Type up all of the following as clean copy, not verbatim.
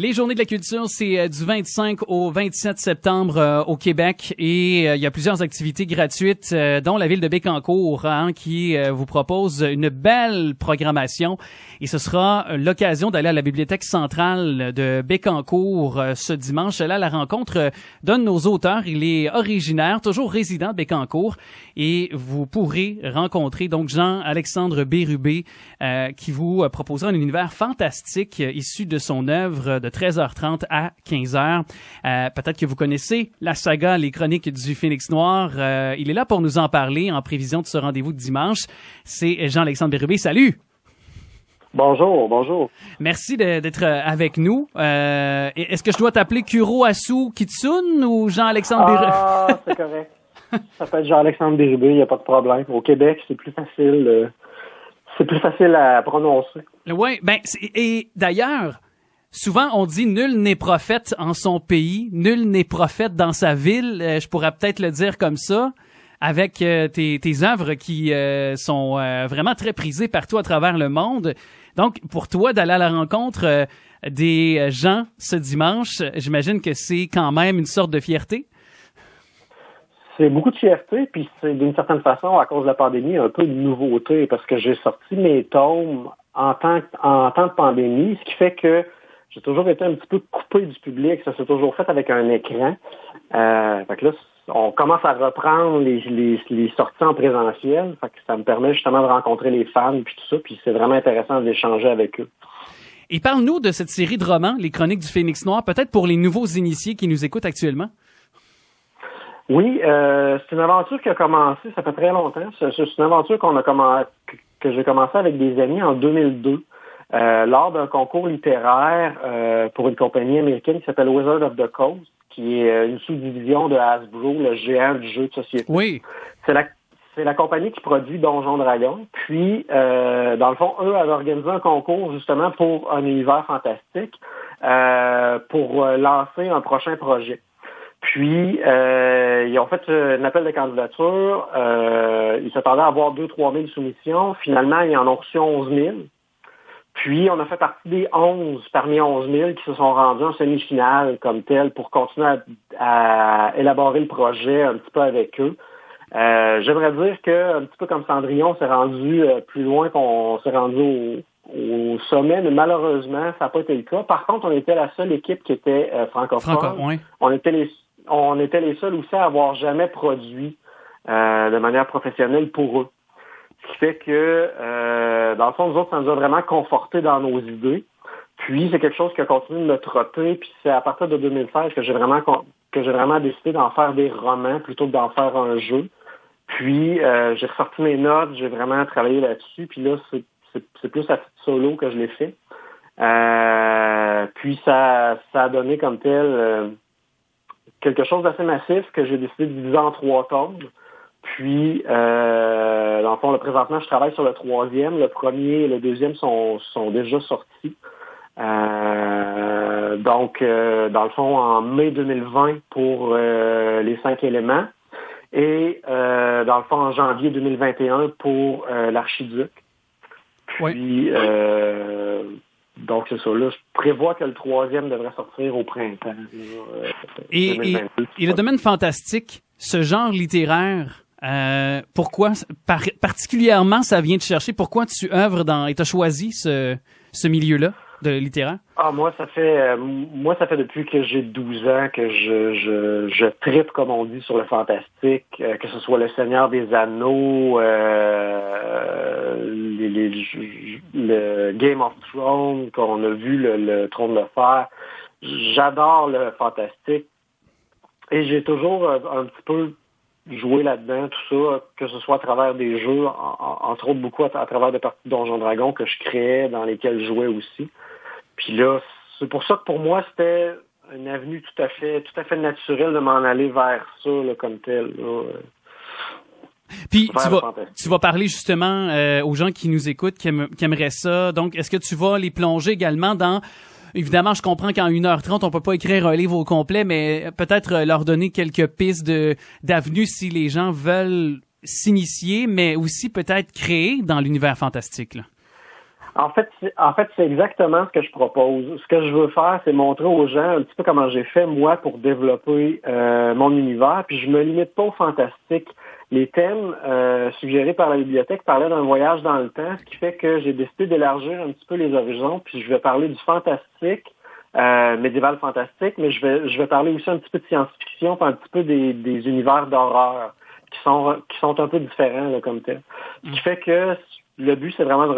Les Journées de la culture, c'est du 25 au 27 septembre au Québec et il y a plusieurs activités gratuites, dont la ville de Bécancour qui vous propose une belle programmation. Et ce sera l'occasion d'aller à la bibliothèque centrale de Bécancour ce dimanche. Là, la rencontre d'un de nos auteurs. Il est originaire, toujours résident de Bécancour. Et vous pourrez rencontrer donc Jean-Alexandre Bérubé qui vous proposera un univers fantastique issu de son œuvre de 13h30 à 15h. Peut-être que vous connaissez la saga Les Chroniques du Phénix Noir. Il est là pour nous en parler en prévision de ce rendez-vous de dimanche. C'est Jean-Alexandre Bérubé. Salut! Bonjour, bonjour. Merci d'être avec nous. Est-ce que je dois t'appeler Kuro Asu Kitsune ou Jean-Alexandre Bérubé? Ah, c'est correct. Ça peut être Jean-Alexandre Bérubé, il n'y a pas de problème. Au Québec, c'est plus facile à prononcer. Oui, et d'ailleurs, souvent on dit nul n'est prophète en son pays, nul n'est prophète dans sa ville. Je pourrais peut-être le dire comme ça, avec tes œuvres qui sont vraiment très prisées partout à travers le monde. Donc, pour toi, d'aller à la rencontre des gens ce dimanche, j'imagine que c'est quand même une sorte de fierté. C'est beaucoup de fierté, puis c'est d'une certaine façon, à cause de la pandémie, un peu de nouveauté, parce que j'ai sorti mes tomes en temps de pandémie, ce qui fait que j'ai toujours été un petit peu coupé du public. Ça s'est toujours fait avec un écran. Fait que là, on commence à reprendre les sorties en présentiel. Fait que ça me permet justement de rencontrer les fans puis tout ça. Puis c'est vraiment intéressant d'échanger avec eux. Et parle-nous de cette série de romans, Les Chroniques du Phénix Noir, peut-être pour les nouveaux initiés qui nous écoutent actuellement. Oui, c'est une aventure qui a commencé, ça fait très longtemps. C'est une aventure que j'ai commencé avec des amis en 2002. Lors d'un concours littéraire pour une compagnie américaine qui s'appelle Wizard of the Coast, qui est une sous-division de Hasbro, le géant du jeu de société. Oui. C'est la compagnie qui produit Donjons Dragons. Puis, dans le fond, eux avaient organisé un concours justement pour un univers fantastique pour lancer un prochain projet. Puis, ils ont fait un appel de candidature. Ils s'attendaient à avoir 2-3 000 soumissions. Finalement, ils en ont reçu 11 000. Puis, on a fait partie des 11, parmi 11 000, qui se sont rendus en semi-finale comme tel pour continuer à élaborer le projet un petit peu avec eux. J'aimerais dire que, un petit peu comme Cendrillon, on s'est rendu plus loin qu'on s'est rendu au sommet, mais malheureusement, ça n'a pas été le cas. Par contre, on était la seule équipe qui était francophone. Oui. On était les seuls aussi à avoir jamais produit de manière professionnelle pour eux. Ce qui fait que, dans le fond, nous autres, ça nous a vraiment conforté dans nos idées. Puis, c'est quelque chose qui a continué de me trotter. Puis, c'est à partir de 2016 que j'ai vraiment décidé d'en faire des romans plutôt que d'en faire un jeu. Puis, j'ai ressorti mes notes, j'ai vraiment travaillé là-dessus. Puis là, c'est plus à titre solo que je l'ai fait. Puis, ça a donné comme tel quelque chose d'assez massif que j'ai décidé de diviser en 3 tomes. Puis, dans le fond, présentement, je travaille sur le 3e. Le premier et le 2e sont déjà sortis. Donc, dans le fond, en mai 2020 pour les 5 éléments. Et, dans le fond, en janvier 2021 pour l'Archiduc. Puis, oui. Donc, c'est ça. Là, je prévois que le 3e devrait sortir au printemps. Et le domaine fantastique, ce genre littéraire, pourquoi, particulièrement, ça vient te chercher? Pourquoi tu œuvres et t'as choisi ce milieu-là de littéraire? Ah, moi, ça fait depuis que j'ai 12 ans que je tripe, comme on dit, sur le fantastique, que ce soit le Seigneur des Anneaux, le Game of Thrones, qu'on a vu, le Trône de Fer. J'adore le fantastique. Et j'ai toujours un petit peu joué là-dedans, tout ça, que ce soit à travers des jeux, entre autres beaucoup à travers des parties de Donjons Dragons que je créais, dans lesquelles je jouais aussi. Puis là, c'est pour ça que pour moi, c'était une avenue tout à fait naturelle de m'en aller vers ça, là, comme tel. Là. Puis tu vas parler justement aux gens qui nous écoutent, qui aimeraient ça. Donc, est-ce que tu vas les plonger également dans... Évidemment, je comprends qu'en 1h30, on peut pas écrire un livre au complet, mais peut-être leur donner quelques pistes d'avenues si les gens veulent s'initier, mais aussi peut-être créer dans l'univers fantastique, là. En fait, c'est exactement ce que je propose. Ce que je veux faire, c'est montrer aux gens un petit peu comment j'ai fait, moi, pour développer mon univers. Puis je me limite pas au fantastique. Les thèmes suggérés par la bibliothèque parlaient d'un voyage dans le temps, ce qui fait que j'ai décidé d'élargir un petit peu les horizons. Puis je vais parler du fantastique, médiéval fantastique, mais je vais parler aussi un petit peu de science-fiction, puis un petit peu des univers d'horreur qui sont un peu différents là, comme tel. Ce qui fait que le but, c'est vraiment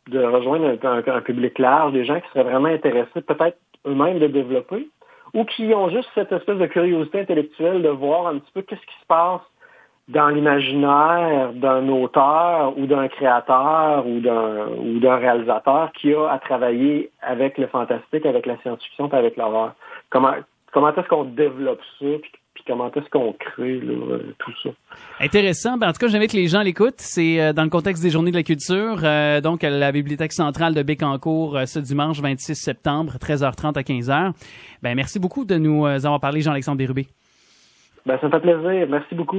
de rejoindre un public large, des gens qui seraient vraiment intéressés peut-être eux-mêmes de développer ou qui ont juste cette espèce de curiosité intellectuelle de voir un petit peu qu'est-ce qui se passe dans l'imaginaire d'un auteur ou d'un créateur ou d'un réalisateur qui a à travailler avec le fantastique, avec la science-fiction et avec l'horreur. Comment est-ce qu'on développe ça puis comment est-ce qu'on crée là, tout ça? Intéressant. Ben, en tout cas, j'invite les gens à l'écoute. C'est dans le contexte des Journées de la culture, donc à la Bibliothèque centrale de Bécancour ce dimanche 26 septembre, 13h30 à 15h. Ben, merci beaucoup de nous avoir parlé, Jean-Alexandre Bérubé. Ben, ça me fait plaisir. Merci beaucoup.